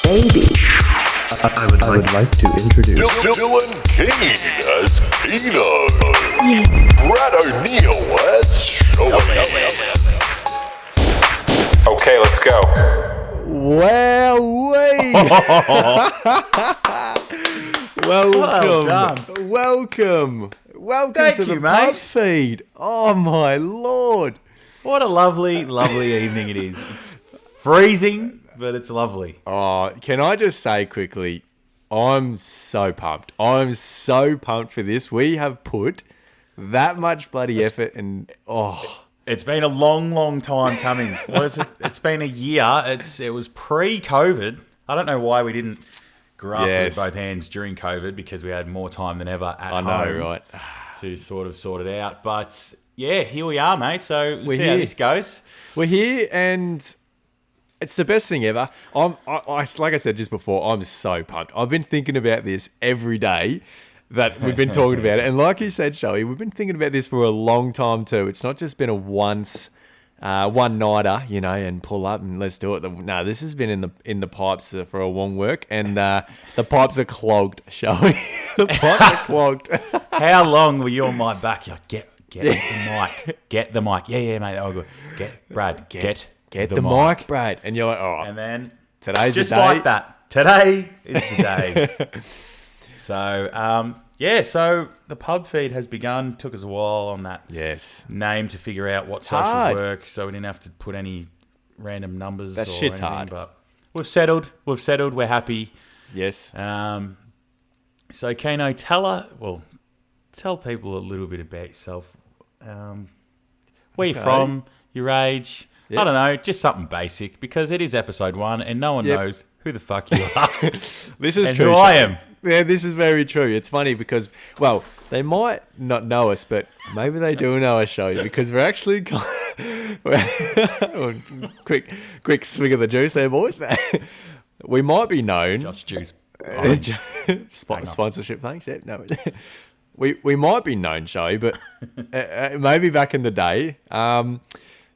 baby. I would like to introduce Dylan King as Keeneo. Yeah. Brad O'Neill as Showy. Okay, let's go. Well, welcome Thank to the you, mate. pub feed. Oh my lord! What a lovely, lovely evening it is. It's freezing, but it's lovely. Oh, can I just say quickly, I'm so pumped. I'm so pumped for this. We have put that much bloody effort and It's been a long, long time coming. What is it? It's been a year. It was pre-COVID. I don't know why we didn't grasp it with both hands during COVID, because we had more time than ever at home. I know, right? To sort of sort it out. But yeah, here we are, mate. So we'll see how here. this goes. We're here and it's the best thing ever. Like I said just before, I'm so pumped. I've been thinking about this every day that we've been talking about it. And like you said, Showy, we've been thinking about this for a long time too. It's not just been a one-nighter, and pull up and let's do it. No, this has been in the pipes for a long work, and the pipes are clogged, Showy. The pipes are clogged. How long were you on my back? You're like, get the mic. Get the mic. Yeah, mate. Oh, good. Brad, get the mic, Brad. And you're like, all right. And then Today's just the day. like that. Today is the day. So, so the pub feed has begun. Took us a while on that name to figure out what socials hard. work, so we didn't have to put any random numbers. That or shit's anything, hard. But we've settled. We're happy. Yes. So, Keeneo, tell people a little bit about yourself. Where you from, your age. Yep. I don't know, just something basic, because it is episode 1 and no one knows who the fuck you are. This is and true. who I am. Yeah, this is very true. It's funny because, well, they might not know us, but maybe they do know us, Showy, because we're actually quick swig of the juice there, boys. We might be known. Just juice. Sponsorship, thanks. Yeah, no. We might be known, Showy, but maybe back in the day,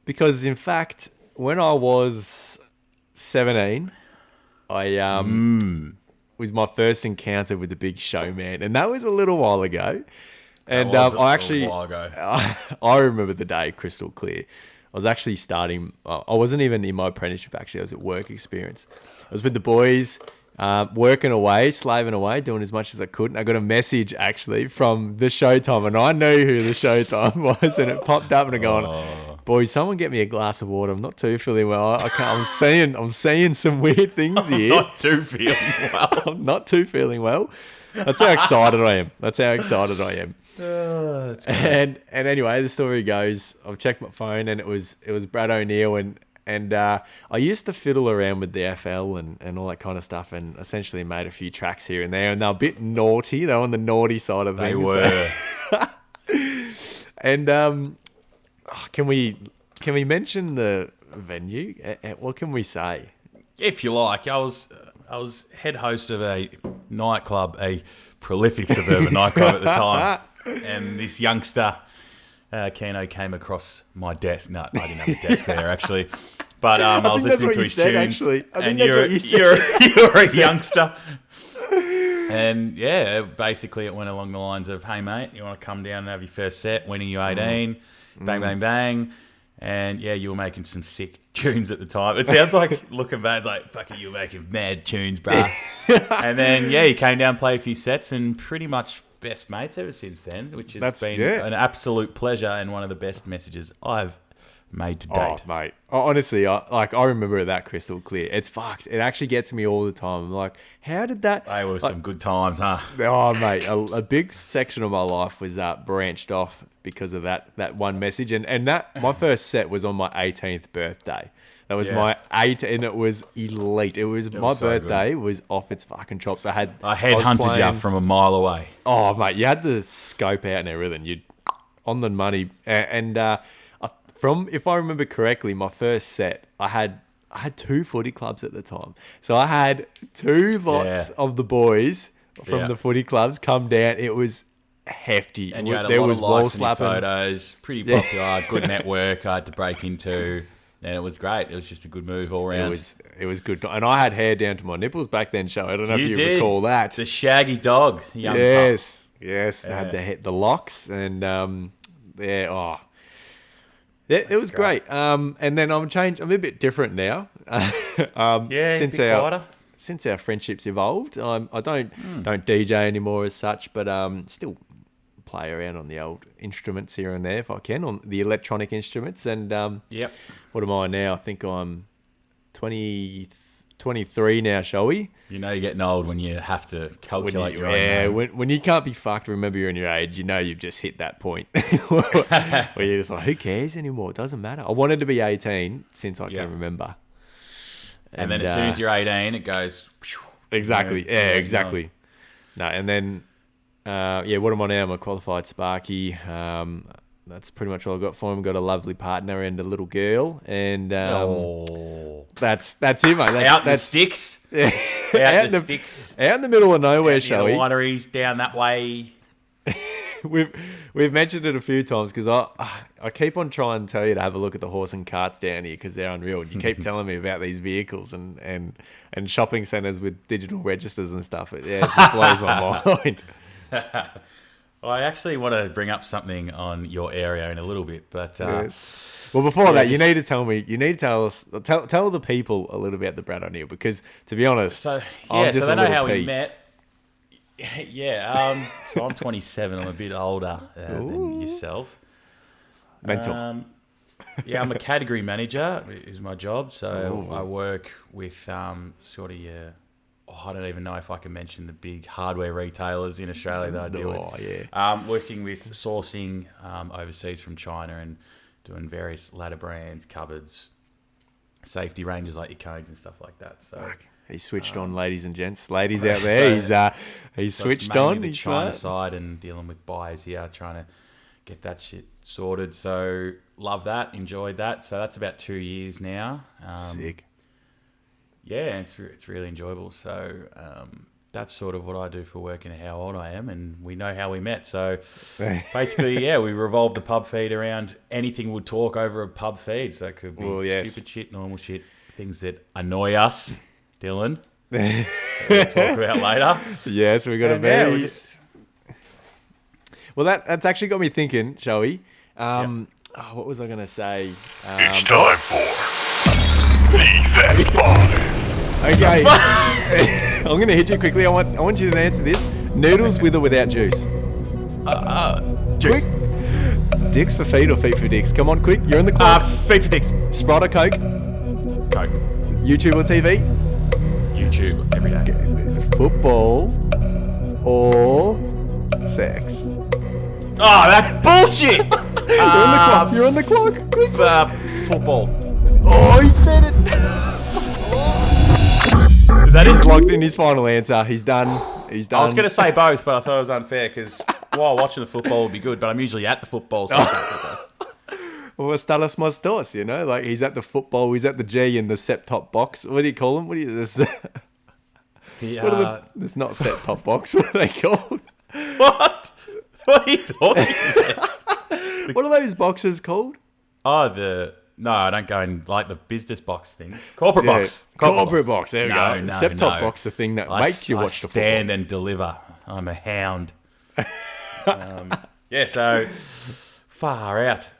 because in fact, when I was 17, was my first encounter with the Big Showman, and that was a little while ago. And I remember the day crystal clear. I was actually starting. I wasn't even in my apprenticeship. Actually, I was at work experience. I was with the boys, working away, slaving away, doing as much as I could. And I got a message actually from the Showtime, and I knew who the Showtime was, and it popped up, and I'm going, "Boys, someone get me a glass of water. I'm not too feeling well. I'm seeing some weird things here. Not too feeling well. I'm not too feeling well." That's how excited I am. And anyway, the story goes, I've checked my phone and it was Brad O'Neill, and I used to fiddle around with the FL and all that kind of stuff, and essentially made a few tracks here and there, and they're a bit naughty. They're on the naughty side of things. They were. And can we mention the venue? What can we say? If you like, I was head host of a nightclub, a prolific suburban nightclub at the time, and this youngster, Keeneo, came across my desk. No, I didn't have a desk there actually, but I was listening to his tunes. Actually, I think and that's what you said. You're a youngster, and yeah, basically it went along the lines of, "Hey mate, you want to come down and have your first set? When are you 18? Bang, bang, bang." And yeah, you were making some sick tunes at the time. It sounds like, looking back, it's like, fucking, you were making mad tunes, bruh. And then, yeah, he came down, played a few sets, and pretty much best mates ever since then, which has been an absolute pleasure and one of the best messages I've made to date. Oh, mate. Honestly, I remember that crystal clear. It's fucked. It actually gets me all the time. I'm like, how did that... They were some good times, huh? Oh, mate. A big section of my life was branched off because of that one message. And that my first set was on my 18th birthday. That was my 8th, and it was elite. It was my birthday was off its fucking chops. I headhunted you from a mile away. Oh, mate. You had the scope out and everything. You'd on the money. And if I remember correctly, my first set, I had 2 footy clubs at the time. So I had 2 lots of the boys from the footy clubs come down. It was hefty. And you had a lot of likes in your photos. Pretty popular. Good network. I had to break into. And it was great. It was just a good move all around. It was good. And I had hair down to my nipples back then, Show. I don't know if you did. recall that. The shaggy dog. Young pup. Yes. They had the locks and it was great. And then I'm a bit different now. Since our friendships evolved, I don't DJ anymore as such, but still play around on the old instruments here and there if I can, on the electronic instruments. And what am I now? I think I'm 23 now, shall we? You know you're getting old when you have to calculate your own name. When you can't be fucked, remember you're in your age, you know you've just hit that point where you're just like, who cares anymore? It doesn't matter. I wanted to be 18 since I can remember. And then as soon as you're 18, it goes... Exactly. Exactly. No, and then... what am I now? I'm a qualified Sparky. That's pretty much all I got for him. Got a lovely partner and a little girl, and that's it, mate. Out the sticks. Yeah. Out the sticks. Out in the middle of nowhere, shall we? The wineries down that way. We've mentioned it a few times because I keep on trying to tell you to have a look at the horse and carts down here because they're unreal. And you keep telling me about these vehicles and shopping centres with digital registers and stuff. It just blows my mind. I actually want to bring up something on your area in a little bit, but well, before that, you need to tell me. You need to tell us, tell the people a little bit about the Brad O'Neill because, to be honest, I'm just they a know little how pea. we met. So I'm 27. I'm a bit older than yourself. Mental. I'm a category manager is my job. So I work with I don't even know if I can mention the big hardware retailers in Australia that I deal with. Working with sourcing overseas from China and doing various ladder brands, cupboards, safety ranges like your cones and stuff like that. So he's switched on, ladies and gents. Ladies out there, he's switched on. The He's China smart. side and dealing with buyers here, trying to get that shit sorted. So love that, enjoyed that. So that's about 2 years now. Sick. Yeah, it's really enjoyable. So that's sort of what I do for work and how old I am, and we know how we met. So basically, we revolved the pub feed around anything we'd talk over a pub feed. So it could be stupid shit, normal shit, things that annoy us, Dylan. That we'll talk about later. Yes, we got to be. Well, that's actually got me thinking, shall we? What was I going to say? It's time for the Fact Five. Okay, I'm going to hit you quickly. I want you to answer this. Noodles with or without juice? Juice. Quick. Dicks for feet or feet for dicks? Come on, quick. You're in the clock. Feet for dicks. Sprite or Coke? Coke. YouTube or TV? YouTube every day. Football or sex? Oh, that's bullshit. You're on the clock. Quick. Football. Oh, he said it. Is that He's it? locked in his final answer. He's done. I was going to say both, but I thought it was unfair because while watching the football would be good, but I'm usually at the football. So Well, estalos más dos, you know? Like, he's at the football, he's at the G in the set-top box. What do you call them? This? It's not set-top box. What are they called? What? What are you talking about? What are those boxes called? No, I don't go in like the business box thing. Corporate box. Corporate box. There we go. No, Set-top box, the thing that makes you watch the football. I stand and deliver. I'm a hound. So far out.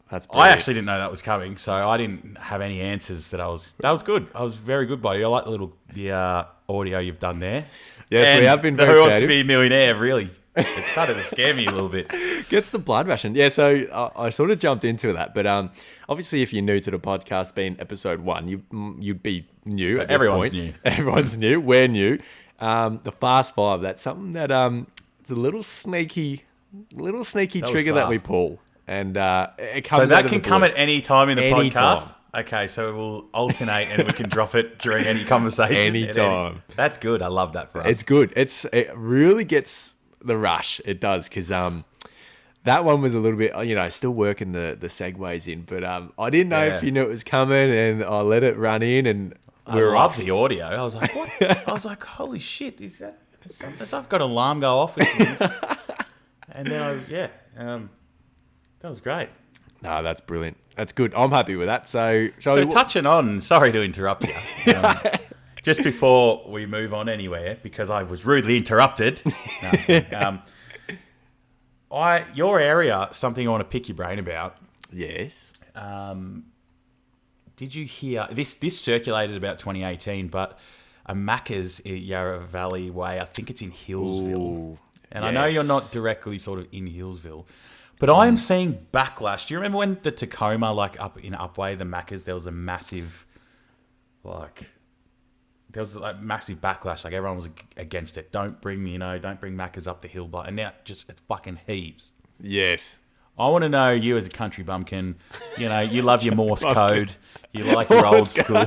That's brilliant. I actually didn't know that was coming, so I didn't have any answers. That was good. I was very good by you. I like the audio you've done there. Yes, and we have been very Who Wants creative. to Be a Millionaire, really. It started to scare me a little bit. Gets the blood rushing. Yeah, so I sort of jumped into that. But obviously, if you're new to the podcast, being episode 1, you'd be new So at this everyone's point. new. Everyone's new. We're new. The Fast Five, that's something that it's a little sneaky trigger that we fast. pull. And it comes So that out of can the come blue. at any time in the Any podcast? time. Okay, so we'll alternate and we can drop it during any conversation. Anytime. That's good. I love that for us. It's good. It really gets the rush. It does, because that one was a little bit, still working the segues in, but I didn't know if you knew it was coming, and I let it run in, and I love the audio. I was like, what? I was like, holy shit! Is that? I've got an alarm go off with things. And then that was great. No, that's brilliant. That's good. I'm happy with that. So, So touching on, sorry to interrupt you. Just before we move on anywhere, because I was rudely interrupted. No, your area, something I want to pick your brain about. Yes. Did you hear this? This circulated about 2018, but a Macca's Yarra Valley way. I think it's in Hillsville, Ooh, and I know you're not directly sort of in Hillsville, but I am seeing backlash. Do you remember when the Tacoma, like up in Upway, the Macca's, there was a massive, massive backlash. Like everyone was against it. Don't bring Macca's up the hill, but and now it's fucking heaps. Yes. I want to know you as a country bumpkin. You know, you love your Morse code. You like your old school.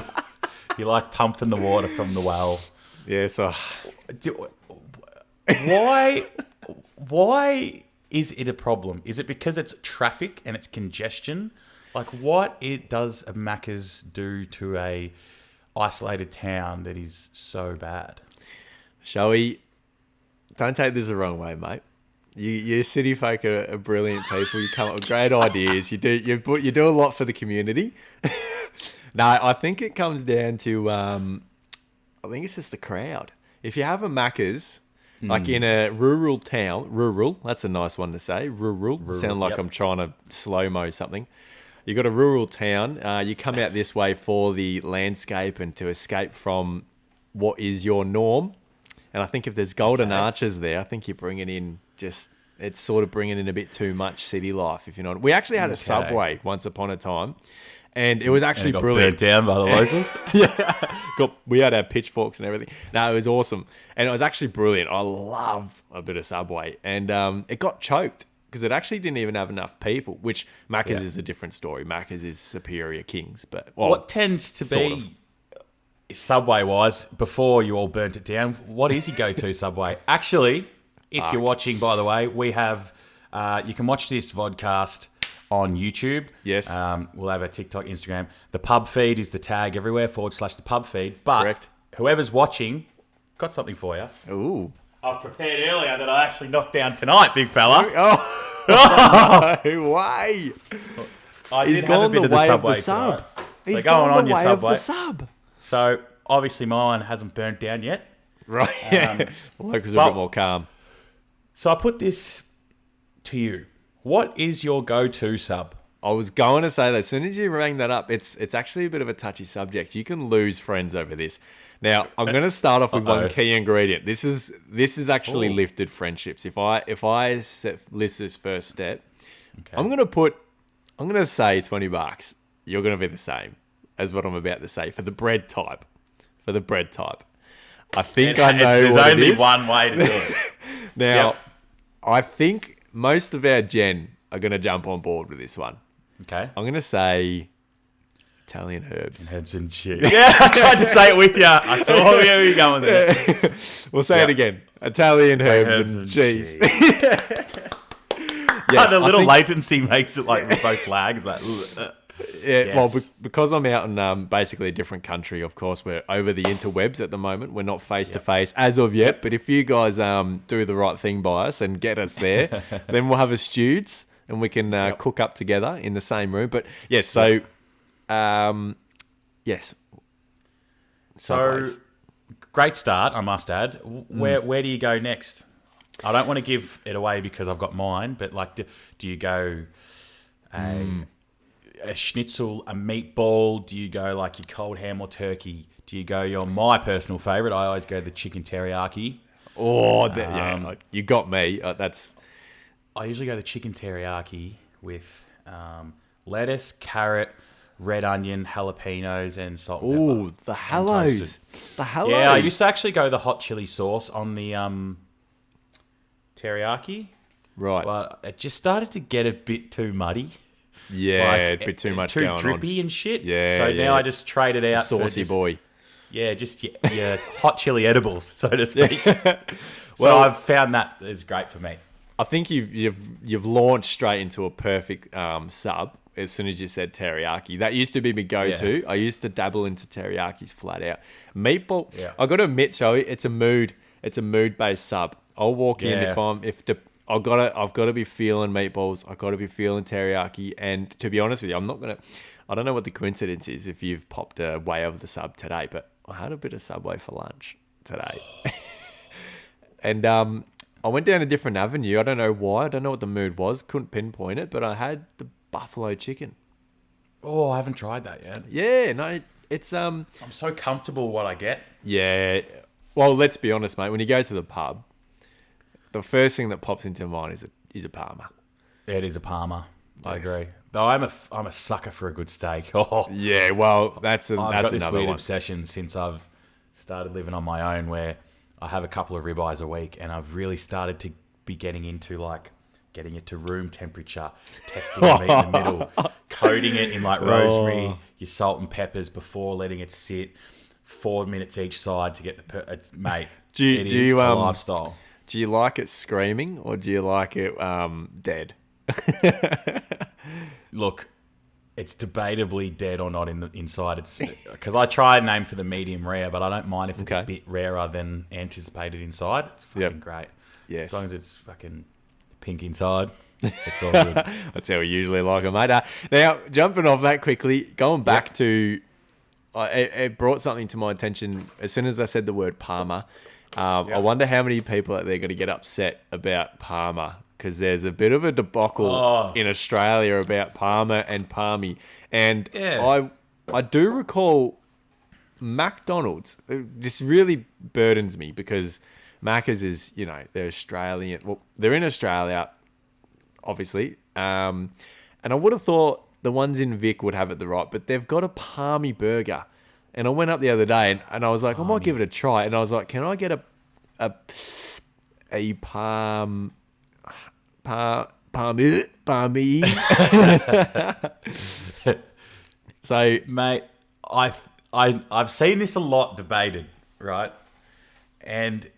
You like pumping the water from the well. Yeah, so... Why is it a problem? Is it because it's traffic and it's congestion? Like, what does a Macca's do to a isolated town that is so bad? Shall we... Don't take this the wrong way, mate. You city folk are brilliant people. You come up with great ideas. You do a lot for the community. No, I think it comes down to I think it's just the crowd. If you have a Macca's like in a rural town, that's a nice one to say. Rural. Sound like I'm trying to slow-mo something. You got a rural town. You come out this way for the landscape and to escape from what is your norm. And I think if there's golden arches there, I think you're bringing in it's sort of bringing in a bit too much city life, if you know. We actually had a Subway once upon a time, and it was actually brilliant. Burnt down by the locals. We had our pitchforks and everything. No, it was awesome, and it was actually brilliant. I love a bit of Subway, and it got choked because it actually didn't even have enough people. Which Macca's is a different story. Macca's is superior kings, but what tends to be. Subway-wise, before you all burnt it down, what is your go-to Subway? Actually, if you're watching, by the way, we have... you can watch this vodcast on YouTube. Yes. We'll have a TikTok, Instagram. The pub feed is the tag everywhere, /the pub feed. But correct. Whoever's watching, got something for you. Ooh. I've prepared earlier that I actually knocked down tonight, big fella. No way. He's gone the way of the sub. He's gone the way of the sub. So, obviously, mine hasn't burnt down yet. Right, yeah. The locals are a bit more calm. So, I put this to you. What is your go-to sub? I was going to say that as soon as you rang that up, it's actually a bit of a touchy subject. You can lose friends over this. Now, I'm going to start off with one key ingredient. This is actually lifted friendships. If I list this first step, I'm going to say $20. You're going to be the same as what I'm about to say for the bread type. I think I know there's what only it is. one way to do it. Now, I think most of our gen are going to jump on board with this one. Okay. I'm going to say Italian herbs. Herbs and cheese. Yeah, I tried to say it with you. I saw where you were going with it. We'll say it again. Italian herbs and cheese. Yes, the little latency makes it like both lags. Like, well, because I'm out in basically a different country, of course, we're over the interwebs at the moment. We're not face-to-face as of yet, but if you guys do the right thing by us and get us there, then we'll have a stews and we can cook up together in the same room. But, yes, so, yes. So, great start, I must add. Where do you go next? I don't want to give it away because I've got mine, but like, do you go a schnitzel, a meatball? Do you go like your cold ham or turkey? Do you go my personal favourite? I always go the chicken teriyaki. Oh, you got me. I usually go the chicken teriyaki with lettuce, carrot, red onion, jalapenos, and salt and pepper. Ooh, the hallows. The hallows. Yeah, I used to actually go the hot chili sauce on the teriyaki. Right. But it just started to get a bit too muddy. Yeah, a bit too much going on. Too drippy and shit. Yeah, so now I just trade it out saucy boy. Yeah, just your hot chili edibles, so to speak. So I've found that is great for me. I think you've launched straight into a perfect sub as soon as you said teriyaki. That used to be my go-to. I used to dabble into teriyakis flat out. Meatball. Yeah. I got to admit, so it's a mood based sub. I'll walk in I've got to be feeling meatballs. I've got to be feeling teriyaki. And to be honest with you, I don't know what the coincidence is if you've popped way over the sub today, but I had a bit of Subway for lunch today. And I went down a different avenue. I don't know why. I don't know what the mood was. Couldn't pinpoint it, but I had the buffalo chicken. Oh, I haven't tried that yet. Yeah, no, it's I'm so comfortable with what I get. Yeah. Well, let's be honest, mate. When you go to the pub, the first thing that pops into mind is a Parma. Yeah, it is a Parma. I Yes. agree. Though I'm a sucker for a good steak. Oh, Yeah, well, that's I've got this another weird one. obsession since I've started living on my own, where I have a couple of ribeyes a week, and I've really started to be getting into like getting it to room temperature, testing the meat in the middle, coating it in like rosemary, your salt and peppers before letting it sit. 4 minutes each side to get it's mate. Do you- it do is you, a lifestyle. Do you like it screaming or do you like it dead? Look, it's debatably dead or not in the inside. It's because I tried and aim for the medium rare, but I don't mind if it's Okay. a bit rarer than anticipated inside. It's fucking Yep. great. Yes. As long as it's fucking pink inside, it's all good. That's how we usually like it, mate. Now, jumping off that quickly, going back to... it brought something to my attention as soon as I said the word Parma. I wonder how many people out there are going to get upset about Parma, because there's a bit of a debacle in Australia about Parma and Parmi. And Yeah. I do recall McDonald's. This really burdens me because Maccas is, they're Australian. Well, they're in Australia, obviously. And I would have thought the ones in Vic would have it the right, but they've got a Parmi burger. And I went up the other day and I was like, I might give it a try. And I was like, can I get a Parmi? So, Mate, I've seen this a lot debated, right? And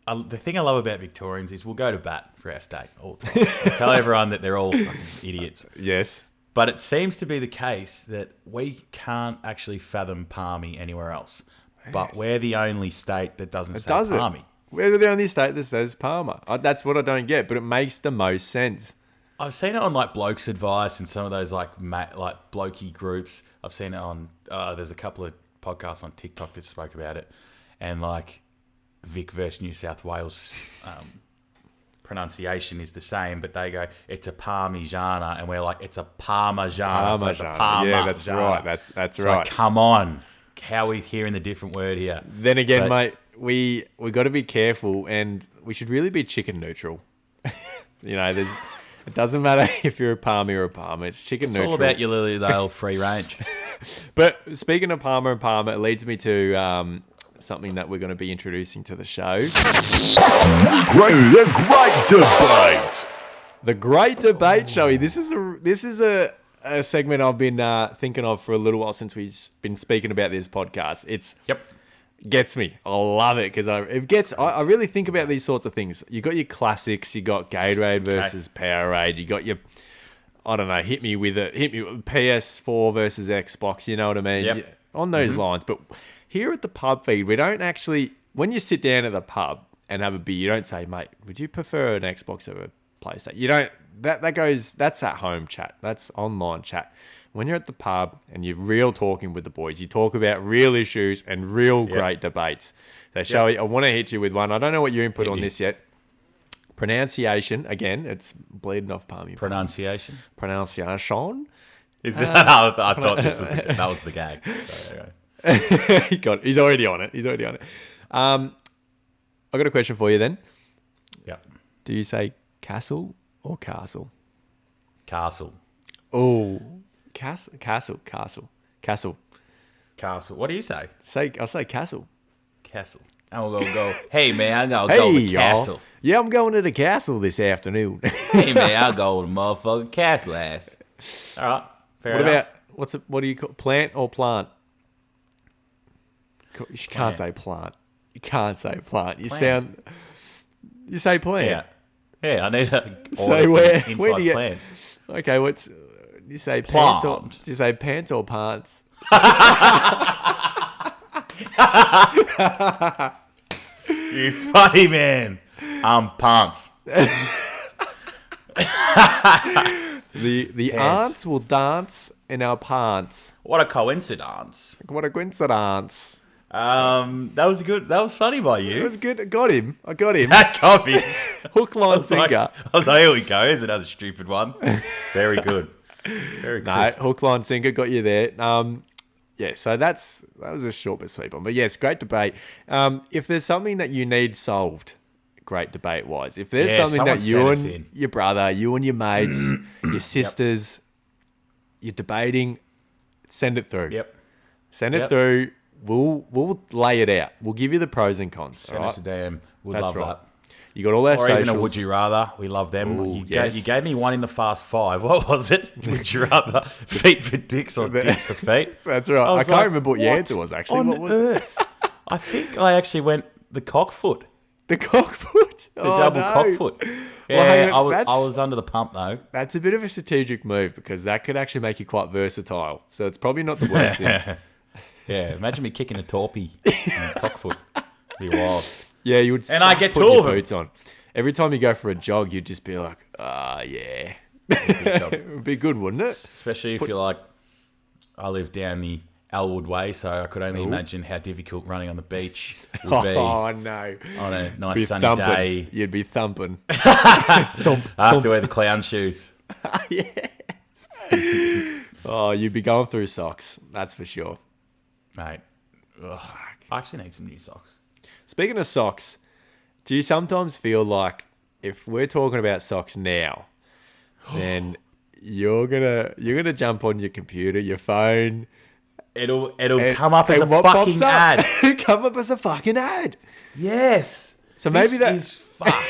the thing I love about Victorians is we'll go to bat for our state all the time. We'll tell everyone that they're all fucking idiots. yes. But it seems to be the case that we can't actually fathom Parmi anywhere else. But we're the only state that doesn't say Does it? Parmi. We're the only state that says Parma. That's what I don't get, but it makes the most sense. I've seen it on like Blokes Advice and some of those like blokey groups. I've seen it on, there's a couple of podcasts on TikTok that spoke about it. And like Vic versus New South Wales pronunciation is the same, but they go, it's a Parmigiana, and we're like, it's a Parmigiana. So it's a Parma. Yeah, that's right. That's It's right. like, come on. How are we hearing the different word here? Then again, But- mate, we got to be careful, and we should really be chicken neutral. It doesn't matter if you're a Parma or a Parma. It's chicken It's neutral. all about your Lilydale free range. But speaking of Parma and Parma, it leads me to something that we're going to be introducing to the show. The great debate. The Great Debate Show. This is a segment I've been thinking of for a little while since we've been speaking about this podcast. Gets me. I love it because I really think about these sorts of things. You got your classics. You got Gatorade versus Powerade. You got your, I don't know, hit me with PS4 versus Xbox. You know what I mean? Yep. On those lines. But here at the pub feed, we don't actually. When you sit down at the pub and have a beer, you don't say, "Mate, would you prefer an Xbox over a PlayStation?" You don't. That goes. That's at home chat. That's online chat. When you're at the pub and you're real talking with the boys, you talk about real issues and real great debates. So, Shelly, I want to hit you with one. I don't know what your input on this yet. Pronunciation. Again, it's bleeding off Parmi. Pronunciation. Pronunciation. Is that? I thought that was the gag. So, anyway. He's already on it. I got a question for you then. Yep. Do you say castle or castle? Castle. Oh, castle. Castle. What do you say? I'll say castle. Castle. I'm going to go, hey, man, I'll go with castle. Yeah, I'm going to the castle this afternoon. Hey, man, I'll go with motherfucking castle ass. All right. Fair enough. What do you call plant or plant? You can't say plant. You can't say plant. You say plant. Yeah, I need to So order some where do you plants. Okay, do you say pants or Plant. do you say pants or pants? You funny man. Pants. The Pants. aunts will dance in our pants. What a coincidence. What a coincidence. That was good. That was funny by you. It was good. I got him. That got me. Hook, line, I was like, sinker. here we go. Here's another stupid one. Very good. Very good. No, hook, line, sinker got you there. Yeah, so that was a short but sweet one. But yes, great debate. If there's something that you need solved, great debate-wise. If there's something that you and your brother, you and your mates, your sisters, you're debating, send it through. Yep. Send it through. We'll lay it out. We'll give you the pros and cons. Send us a DM. We'd love that. You got all our Or socials. even a would you rather. We love them. Ooh, You gave me one in the Fast Five. What was it? Would you rather feet for dicks or dicks for feet? That's right. I can't remember what your answer was, actually. On What was earth? it? I think I actually went the cockfoot. The cockfoot? The double cockfoot. Yeah, hang on, I was under the pump, though. That's a bit of a strategic move because that could actually make you quite versatile. So it's probably not the worst thing. Yeah, imagine me kicking a torpy in a cockfoot. Be wild. Yeah, you would And I suck get putting two your of them. boots on. Every time you go for a jog, you'd just be like, yeah. It would be good, wouldn't it? Especially if you're like, I live down the Elwood Way, so I could only imagine how difficult running on the beach would be Oh, no. on a nice Be sunny thumping. day. You'd be thumping. I have to wear the clown shoes. Yes. Oh, you'd be going through socks. That's for sure. Mate, ugh, I actually need some new socks. Speaking of socks, do you sometimes feel like if we're talking about socks now, then you're gonna jump on your computer, your phone. It'll come up as a what fucking pops up? ad. Come up as a fucking ad. Yes. So maybe this that is fuck.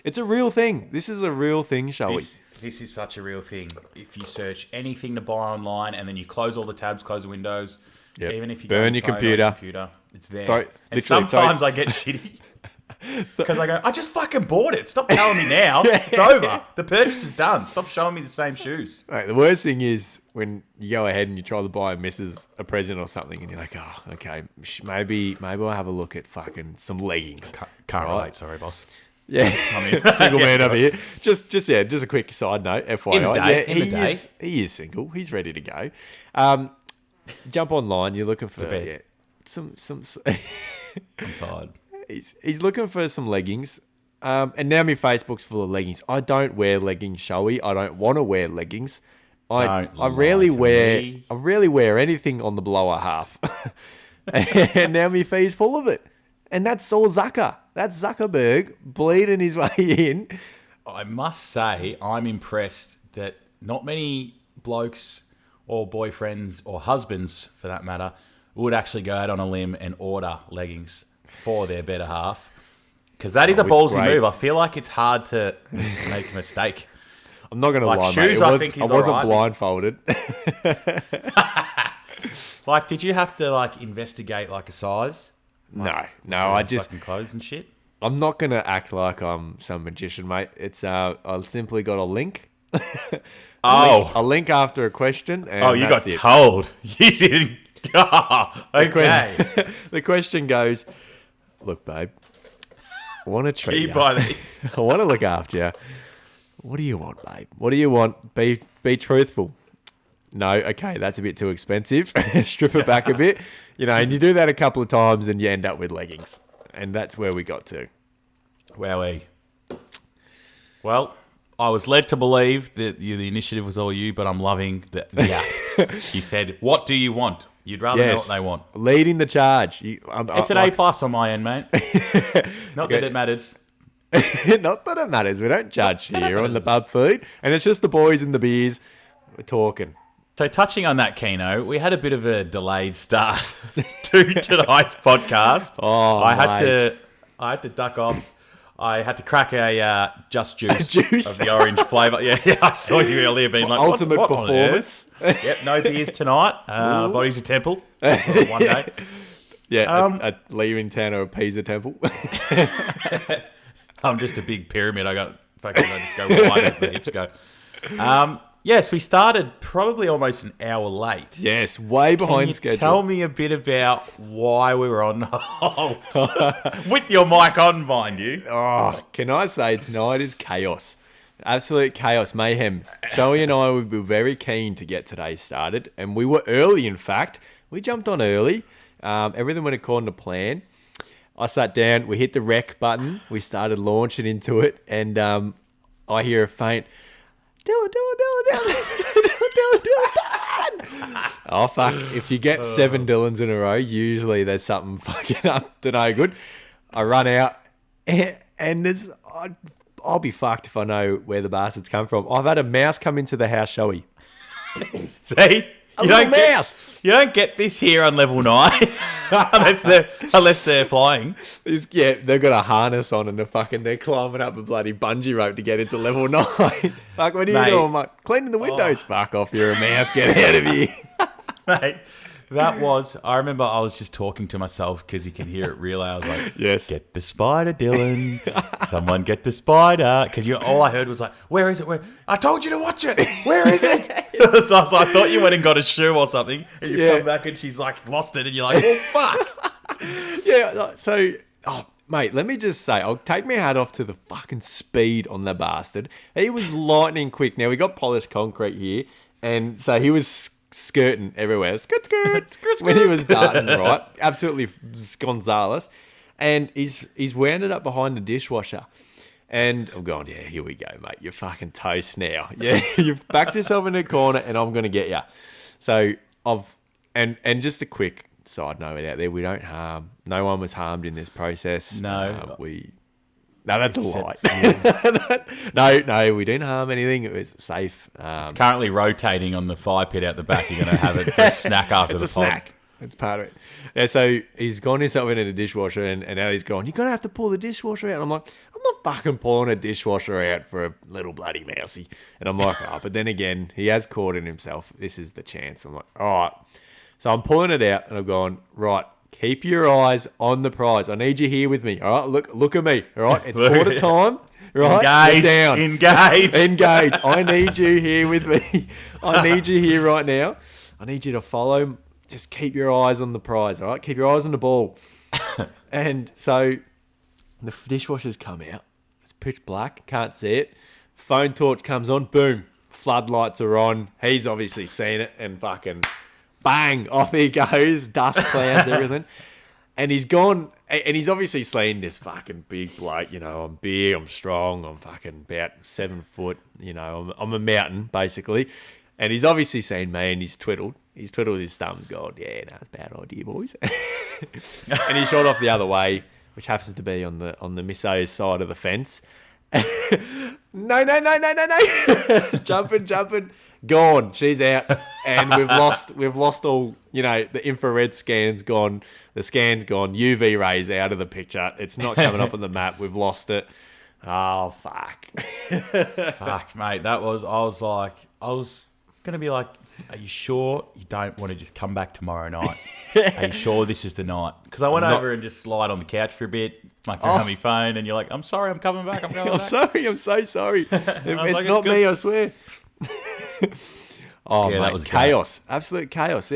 It's a real thing. This is a real thing, shall This is such a real thing. If you search anything to buy online and then you close all the tabs, close the windows, Yep. even if you Burn go your on your phone or computer. it's there. Throw- and literally sometimes throw- I get shitty because I go, I just fucking bought it. Stop telling me now. It's over. The purchase is done. Stop showing me the same shoes. Right, the worst thing is when you go ahead and you try to buy Mrs. a present or something, and you're like, oh, okay, maybe I'll have a look at fucking some leggings. Can't Right? relate. Sorry, boss. Yeah, I mean, single man yeah, over here. Just a quick side note, FYI. In the day, yeah, in the day. He is single. He's ready to go. Jump online. You're looking for bed. some. I'm tired. He's looking for some leggings. And now my Facebook's full of leggings. I don't wear leggings, showy. I don't want to wear leggings. I Don't rarely lie to wear me. I rarely wear anything on the lower half. And now my feed's full of it. And that's all Zucker. That's Zuckerberg bleeding his way in. I must say, I'm impressed that not many blokes or boyfriends or husbands, for that matter, would actually go out on a limb and order leggings for their better half. Because that is a with ballsy great- move. I feel like it's hard to make a mistake. I'm not going to Like lie, shoes, mate. I think I is wasn't alright. blindfolded. Like, did you have to like investigate like a size? No, Like, fucking clothes and shit. I'm not going to act like I'm some magician, mate. It's I simply got a link. A link after a question. And You that's got it. told. You didn't. Okay. The question goes, look, babe, I want to treat Keep you. by these. I want to look after you. What do you want, babe? What do you want? Be truthful. No, okay, that's a bit too expensive. Strip it back a bit. You know, and you do that a couple of times and you end up with leggings. And that's where we got to. Wowee. Well, I was led to believe that the initiative was all you, but I'm loving the act. You said, what do you want? You'd rather know what they want. Leading the charge. It's an A+ on my end, mate. Not that it matters. Not that it matters. We don't judge here on the pub food. And it's just the boys and the beers. We're talking. So touching on that, Keno, we had a bit of a delayed start to tonight's podcast. Oh, I had mate. to duck off. I had to crack a Just Juice, Juice? of the orange flavour. Yeah, I saw you earlier being like, Ultimate what on performance. earth? Yep, no beers tonight. Body's a temple. One day. Yeah, a leaving town or a Pisa temple. I'm just a big pyramid. I just go wide as the hips go. Yes, we started probably almost an hour late. Yes, way Can behind you schedule. tell me a bit about why we were on hold? With your mic on, mind you. Oh, can I say tonight is chaos. Absolute chaos, mayhem. Joey and I would be very keen to get today started, and we were early. In fact, we jumped on early. Everything went according to plan. I sat down. We hit the rec button. We started launching into it, and I hear a faint. Dylan. Oh fuck! If you get 7 Dylans in a row, usually there's something fucking up to no good. I run out, and there's. I'll be fucked if I know where the bastards come from. I've had a mouse come into the house, Joey. See? You don't get this here on level 9 unless they're flying. Yeah, they've got a harness on and they're climbing up a bloody bungee rope to get into level 9. Fuck, what are you doing, mate? Cleaning the windows. Fuck off, you're a mouse. Get out of here. Mate, I remember I was just talking to myself because you can hear it real loud. I was like, yes. Get the spider, Dylan. Someone get the spider. Because all I heard was like, where is it? Where? I told you to watch it. Where is it? So I thought you went and got a shoe or something. And you come back and she's like, lost it. And you're like, oh, fuck. Yeah, so, mate, let me just say, I'll take my hat off to the fucking speed on the bastard. He was lightning quick. Now, we got polished concrete here. And so he was skirting everywhere. Skirt. When he was darting, right? Absolutely Gonzalez. And he's wound it up behind the dishwasher. And I'm going, yeah, here we go, mate. You're fucking toast now. Yeah, you've backed yourself in the corner and I'm going to get you. So and just a quick side note out there, we don't harm. No one was harmed in this process. No. No, that's a lie. No, we didn't harm anything. It was safe. It's currently rotating on the fire pit out the back. You're going to have it for a snack after the pod. It's a snack. It's part of it. Yeah, so he's gone himself into the dishwasher and now he's gone, you're going to have to pull the dishwasher out. And I'm like, I'm not fucking pulling a dishwasher out for a little bloody mousey. And I'm like, but then again, he has caught in himself. This is the chance. I'm like, all right. So I'm pulling it out and I'm going, right. Keep your eyes on the prize. I need you here with me. All right, look at me. All right, it's quarter time. Right, Engage. I need you here with me. I need you here right now. I need you to follow. Just keep your eyes on the prize. All right, keep your eyes on the ball. And so the dishwasher's come out. It's pitch black. Can't see it. Phone torch comes on. Boom. Floodlights are on. He's obviously seen it and fucking. Bang! Off he goes, dust clouds, everything. And he's gone, and he's obviously seen this fucking big bloke, I'm big, I'm strong, I'm fucking about 7 foot, I'm a mountain, basically. And he's obviously seen me, and he's twiddled his thumbs, going, yeah, that's a bad idea, boys. And he shot off the other way, which happens to be on the misso's side of the fence. No. Jumping. Gone. She's out. And we've lost all, the infrared scan's gone. The scan's gone. UV rays out of the picture. It's not coming up on the map. We've lost it. Oh, fuck. Fuck, mate. I was going to be like, are you sure you don't want to just come back tomorrow night? Are you sure this is the night? Because I went over and just lied on the couch for a bit, mucking around my phone, and you're like, I'm sorry, I'm coming back. I'm sorry, I'm so sorry. It's not me, I swear. Mate, that was chaos. Great. Absolute chaos.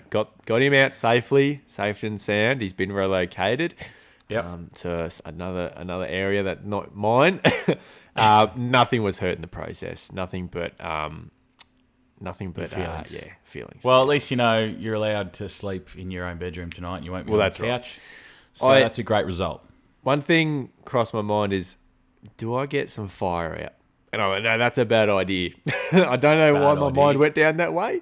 Got him out safely, safe and sound. He's been relocated to another area that's not mine. Nothing was hurt in the process. Nothing but feelings. Feelings. Well, at least you're allowed to sleep in your own bedroom tonight. And you won't be on the couch. Right. So that's a great result. One thing crossed my mind is, do I get some fire out? And I went, no, that's a bad idea. I don't know why my mind went down that way,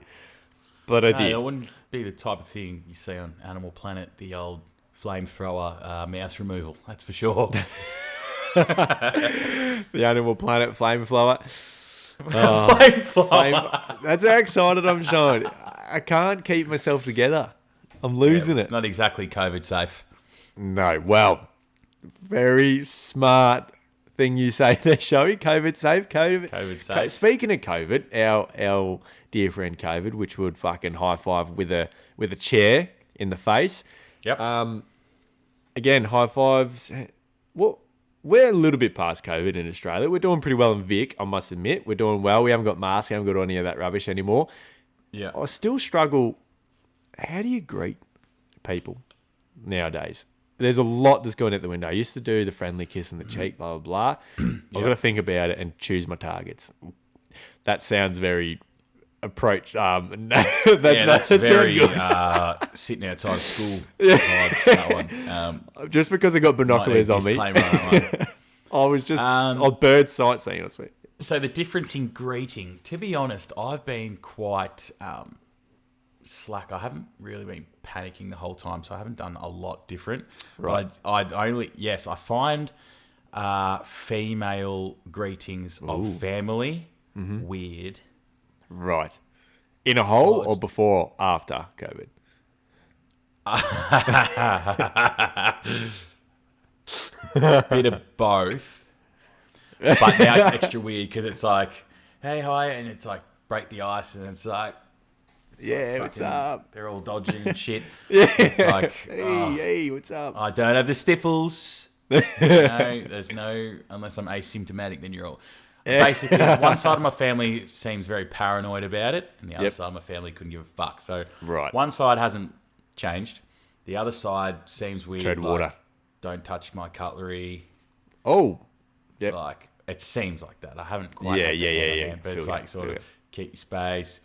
but I did. It wouldn't be the type of thing you see on Animal Planet, the old flamethrower mouse removal. That's for sure. The Animal Planet flamethrower. Flamethrower. That's how excited I'm showing. I can't keep myself together. I'm losing it. It's not exactly COVID safe. No, well, very smart thing you say there, Showy. COVID safe. COVID safe. Speaking of COVID, our dear friend COVID, which would fucking high five with a chair in the face. Yep. Again, high fives. Well, we're a little bit past COVID in Australia. We're doing pretty well in Vic, I must admit. We're doing well. We haven't got masks. We haven't got any of that rubbish anymore. Yeah. I still struggle. How do you greet people nowadays? there's a lot that's going out the window. I used to do the friendly kiss on the cheek, blah, blah, blah. I've got to think about it and choose my targets. That sounds very approach. That's very sitting outside of school. Vibes, that one. Just because I got binoculars on me. Disclaimer on that one. I was just on bird sightseeing last week. So the difference in greeting, to be honest, I've been quite slack. I haven't really been panicking the whole time, so I haven't done a lot different. Right. But I find female greetings of family weird. Right. In a hole or before, after COVID? Bit of both. But now it's extra weird because it's like, hey, hi, and it's like break the ice, and it's like, What's up? They're all dodging and shit. Yeah. It's like, Hey, what's up? I don't have the stiffles. There's no, unless I'm asymptomatic, then you're all. Basically, one side of my family seems very paranoid about it, and the other side of my family couldn't give a fuck. So one side hasn't changed. The other side seems weird. Tread water. Don't touch my cutlery. Oh. Yep. Like, it seems like that. I haven't quite. Yeah. But it's like sort of keep your space.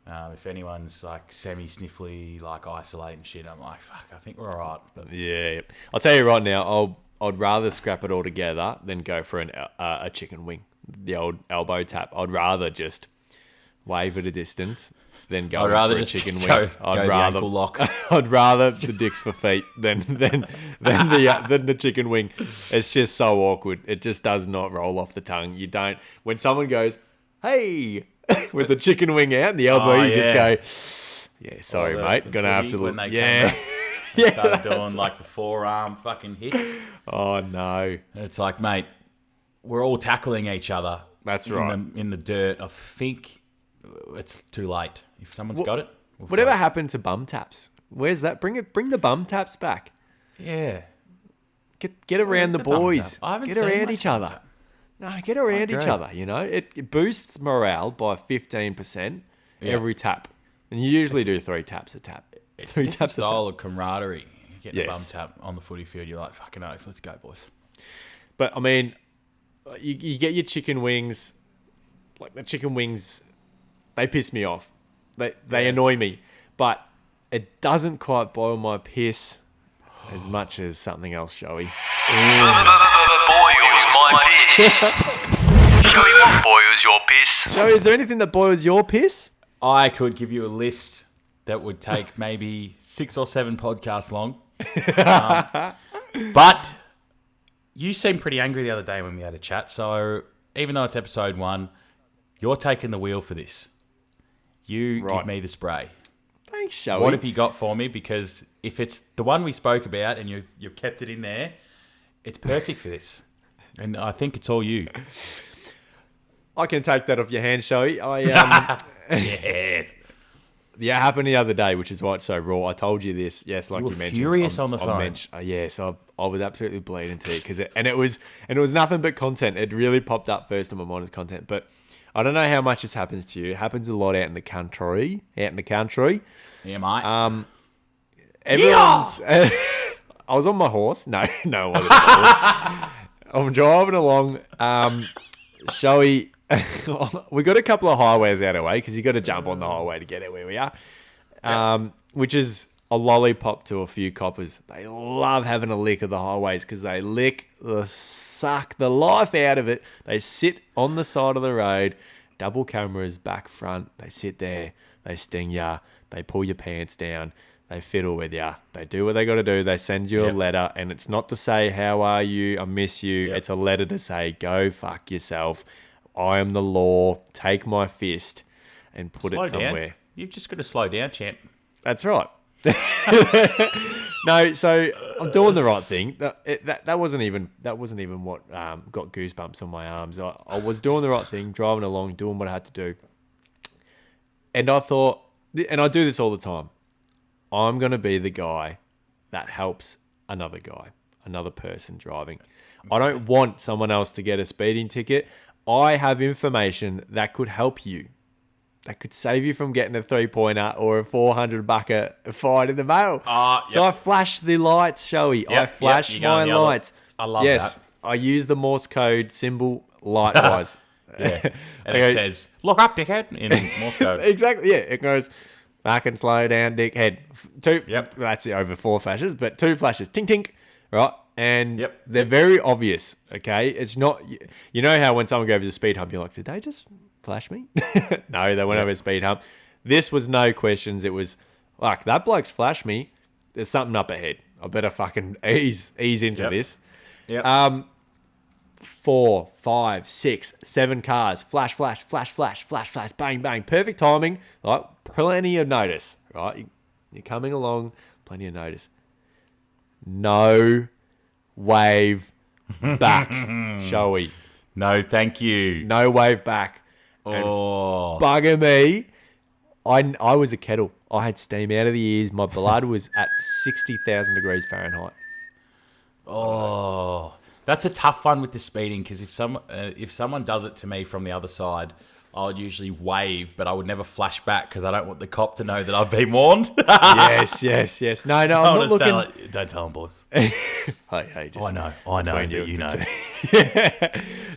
If anyone's like semi-sniffly, like isolating shit, I'm like, fuck, I think we're all right. But Yeah. I'll tell you right now, I'd rather scrap it all together than go for a chicken wing. The old elbow tap. I'd rather just wave at a distance than go for a chicken wing. I'd rather ankle lock. I'd rather the dicks for feet than the chicken wing. It's just so awkward. It just does not roll off the tongue. You don't. When someone goes, hey, with the chicken wing out and the elbow, you just go, yeah, sorry, mate. Gonna have to look. They started doing like the forearm fucking hits. Oh no. And it's like, mate, we're all tackling each other. That's right. In the dirt. I think it's too late. If someone's got it. Whatever happened to bum taps? Where's that? Bring the bum taps back. Yeah. Get around the boys. I haven't get seen around much each other. No, get around each other. You know, it boosts morale by 15% every tap, and you usually do 3 taps a tap. It's 3 a taps a style tap. of camaraderie. Getting a bum Yes. tap on the footy field, you're like, fucking oath, let's go, boys. But I mean, you get your chicken wings. Like the chicken wings, they piss me off. They annoy me, but it doesn't quite boil my piss as much as something else, Showy. Boils my piss. Showy, what boils your piss? Showy, is there anything that boils your piss? I could give you a list that would take maybe 6 or 7 podcasts long. But you seemed pretty angry the other day when we had a chat. So even though it's episode 1, you're taking the wheel for this. You give me the spray. Thanks, Showy. What have you got for me? Because if it's the one we spoke about and you've kept it in there, it's perfect for this. And I think it's all you. I can take that off your hand, Showy. Yes. Yeah, it happened the other day, which is why it's so raw. I told you this. Yes, like You you, were mentioned. furious on the phone. Yes, I was absolutely bleeding tears because it was nothing but content. It really popped up first on my mind as content. But I don't know how much this happens to you. It happens a lot out in the country. Yeah, mate. Everyone's. I was on my horse. No, I wasn't. I'm driving along. Showy. We got a couple of highways out of the way because you got to jump on the highway to get it where we are. Which is a lollipop to a few coppers. They love having a lick of the highways because they suck the life out of it. They sit on the side of the road, double cameras back front. They sit there, they sting ya, they pull your pants down, they fiddle with ya. They do what they got to do. They send you a letter, and it's not to say how are you, I miss you. It's a letter to say go fuck yourself. I am the law. Take my fist and put it somewhere. Down. You've just got to slow down, champ. That's right. No, so I'm doing the right thing. That wasn't even what got goosebumps on my arms. I was doing the right thing, driving along, doing what I had to do. And I thought, and I do this all the time, I'm going to be the guy that helps another guy, another person driving. I don't want someone else to get a speeding ticket. I have information that could help you. that could save you from getting a 3-pointer or a 400 bucket fine in the mail. So I flashed the lights, Showy. I flashed my lights. I love that. I use the Morse code symbol light-wise. Yeah. And it says, look up, dickhead, in Morse code. Exactly, yeah. It goes back and slow down, dickhead. 2. Yep. That's it, over 4 flashes, but 2 flashes. Tink, tink. Right? And Yep. they're very obvious, okay? It's not... You know how when someone goes to a speed hump, you're like, did they just flash me? No, they went over a speed hump. This was no questions. It was like, that bloke's flashed me. There's something up ahead. I better fucking ease into this. Yep. 4, 5, 6, 7 cars. Flash, flash, flash, flash, flash, flash, bang, bang. Perfect timing. Right? Plenty of notice. Right? You're coming along. Plenty of notice. No wave back, shall we? No, thank you. No wave back. And bugger me. I was a kettle. I had steam out of the ears. My blood was at 60,000 degrees Fahrenheit. Oh, that's a tough one with the speeding, because if someone does it to me from the other side, I would usually wave, but I would never flash back because I don't want the cop to know that I've been warned. Yes. No, I'm not looking. Don't tell them, boys. Hey, just I know that you know.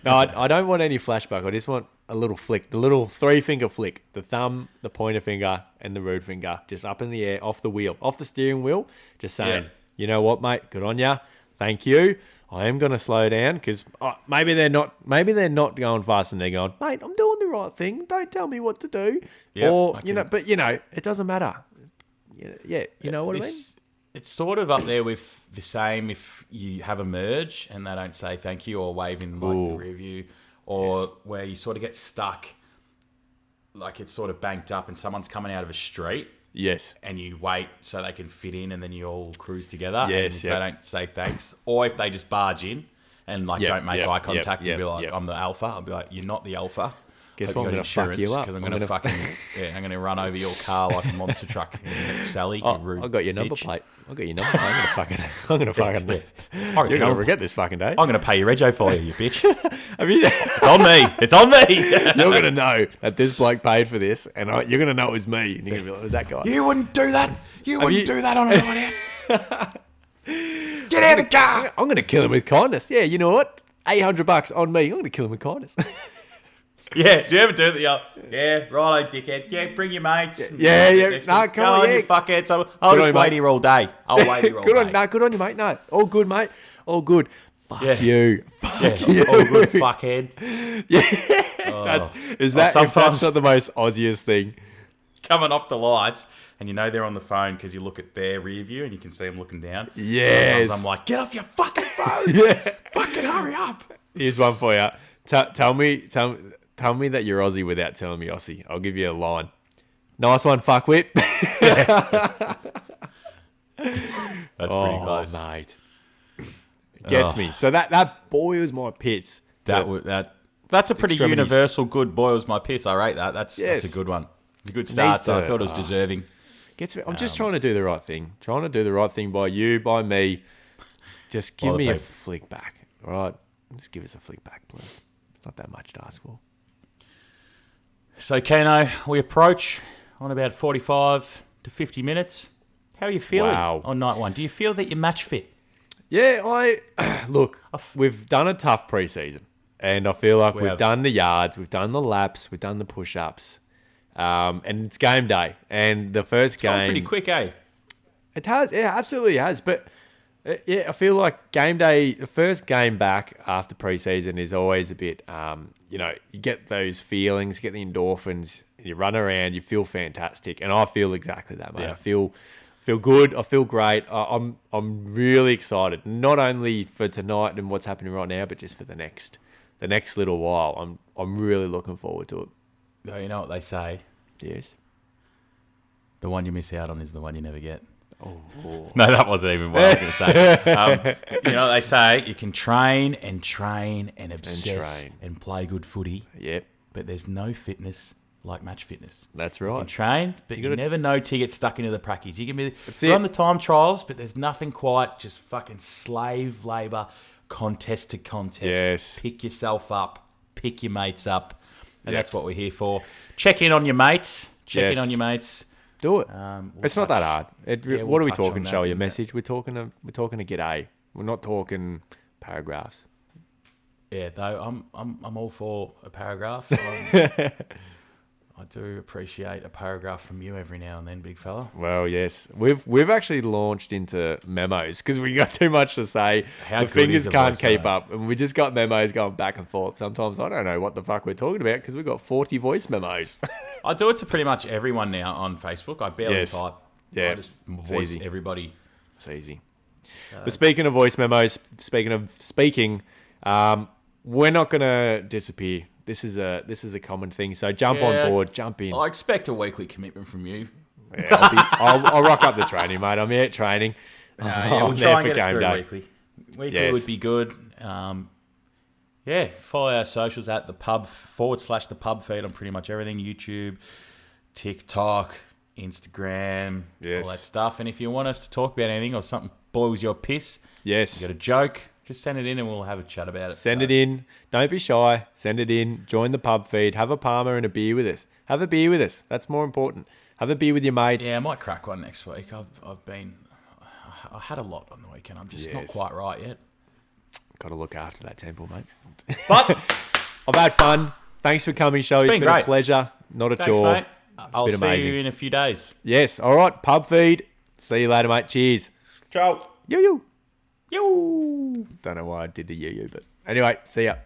No, I don't want any flashback. I just want a little flick, the little 3-finger flick, the thumb, the pointer finger, and the rude finger, just up in the air, off the wheel, off the steering wheel, just saying, you know what, mate, good on ya, thank you. I am going to slow down because maybe they're not going fast and they're going, mate, I'm doing the right thing. Don't tell me what to do. But it doesn't matter. Yeah, you know what I mean? It's sort of up there with the same if you have a merge and they don't say thank you or wave in like the rear view, or where you sort of get stuck, like it's sort of banked up and someone's coming out of a street. Yes. And you wait so they can fit in and then you all cruise together. Yes, and if they don't say thanks, or if they just barge in and don't make eye contact and be like, I'm the alpha. I'll be like, you're not the alpha. Guess what? I'm going to fuck you up. Because I'm going to fucking, I'm going to run over your car like a monster truck. Sally, you rude I got your number bitch. plate. I'm going to fucking, you're going to forget this fucking day. I'm going to pay your rego for you bitch. It's It's on me. You're going to know that this bloke paid for this, and you're going to know it was me. And you're going to be like, it was that guy. You wouldn't do that. You wouldn't do that on a night out. Get out of the car. I'm going to kill him with kindness. Yeah, you know what? $800 on me. I'm going to kill him with kindness. Yeah, do you ever do it? Yeah, righto, dickhead. Yeah, bring your mates. Yeah. No, come on, you fuckhead. So I'll just wait here all day. I'll wait here all day. Good on you, mate. No, all good, mate. All good. Fuck you. Fuck you. All good, fuckhead. Yeah. If that's not the most Aussiest thing. Coming off the lights, and you know they're on the phone because you look at their rear view and you can see them looking down. Yes. Sometimes I'm like, get off your fucking phone. Fucking hurry up. Here's one for you. Tell me that you're Aussie without telling me Aussie. I'll give you a line. Nice one, fuckwit. That's pretty close. Mate. Gets me. So that boils my pits. That's a pretty universal good boils my piss. I rate that. That's a good one. A good start. So I thought it was deserving. Gets me. I'm just trying to do the right thing. Trying to do the right thing by you, by me. Just give me a flick back. All right? Just give us a flick back, please. It's not that much to ask for. So, Keno, we approach on about 45 to 50 minutes. How are you feeling on night one? Do you feel that you're match fit? Yeah, look, we've done a tough preseason, and I feel like we've done the yards, we've done the laps, we've done the push-ups, and it's game day. And the first game... It's gone pretty quick, eh? It has, yeah, absolutely has. But, yeah, I feel like game day, the first game back after preseason is always a bit, you get those feelings, get the endorphins, you run around, you feel fantastic. And I feel exactly that, mate. Yeah. I feel good. I feel great. I'm really excited, not only for tonight and what's happening right now, but just for the next little while. I'm really looking forward to it. Oh, you know what they say? Yes. The one you miss out on is the one you never get. Oh. No, that wasn't even what I was going to say. You know what they say? You can train and obsess and play good footy. Yep. But there's no fitness like match fitness. That's right. You can train, but you never know till you get stuck into the practice. You can run the time trials, but there's nothing quite just fucking slave labour, contest to contest. Yes. Pick yourself up, pick your mates up, And that's what we're here for. Check in on your mates. Check in Yes. on your mates. Do it. We'll It's not that hard. we'll What are we touch on talking? that Show in your a bit. message. We're talking to g'day. We're not talking paragraphs. Yeah, though I'm all for a paragraph. I do appreciate a paragraph from you every now and then, big fella. Well, yes, we've actually launched into memos because we got too much to say. How The good fingers is a can't voice keep memo? up, and we just got memos going back and forth. Sometimes I don't know what the fuck we're talking about because we've got 40 voice memos. I do it to pretty much everyone now on Facebook. I barely Yes. type. Yeah, I just it's voice easy. everybody. It's easy. But speaking of voice memos, speaking of speaking, we're not gonna disappear. This is a common thing. So jump Yeah. on board, jump in. I expect a weekly commitment from you. Yeah, I'll rock up the training, mate. I'm here at training. Yeah, we'll I'm try there and for get it game through day. weekly. Weekly Yes. would be good. Yeah, follow our socials at the pub /the pub feed on pretty much everything: YouTube, TikTok, Instagram, Yes. all that stuff. And if you want us to talk about anything or something boils your piss, Yes. you got a joke, just send it in and we'll have a chat about it. Send it in. Don't be shy. Send it in. Join the pub feed. Have a Parma and a beer with us. Have a beer with us. That's more important. Have a beer with your mates. Yeah, I might crack one next week. I had a lot on the weekend. I'm just not Yes. quite right yet. Got to look after that temple, mate. But I've had fun. Thanks for coming, show. It's been been a great. pleasure. Not a thanks, chore. mate. I'll been see amazing. you in a few days. Yes. All right. Pub feed. See you later, mate. Cheers. Ciao. Yo. Yo. Don't know why I did the yo, but anyway, see ya.